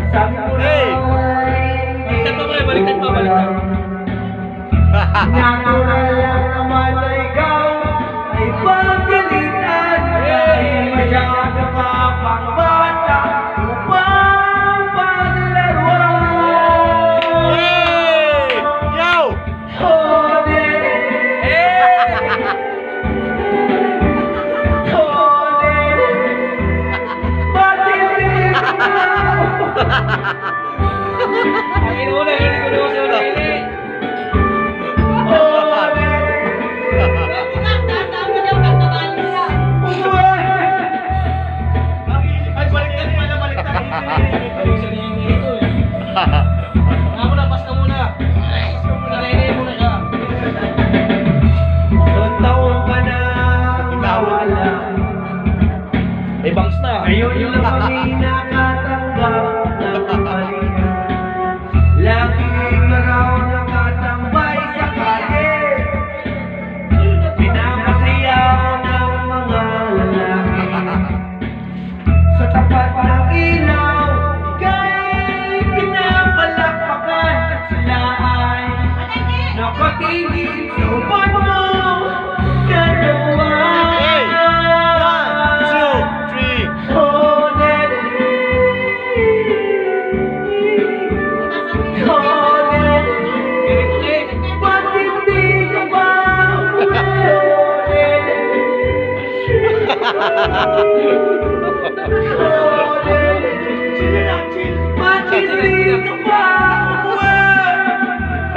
Sabi mo Hey! Baliktad pa pre, baliktad pa, baliktad. natural lang naman na ikaw ay pagkalitan. Dahil masyado ka pang bata upang paglaruan. Hey! Yo! Hone, matindi ka. Ang inuna, yun ko na sa ulit. Ay, baliktad pala, baliktad. Balik sa nini ito eh. Nga muna, pas ka muna. Nalainay muna siya. Ilang taon ka na nawala. Eh, bangs na. Ngayon lang kami nakatanggap ng kapalingan. Lagi ka raw nakatambay sa kalye. Pinapasiyaw ng mga lalaki. Sa tapat ng ilaw, ika'y pinapalakpakan at sila ay nakatingin sa upan mo. Dalawa. Hey! 1, 2, 3. Honet. Honet. Matindi ka ba? Honet.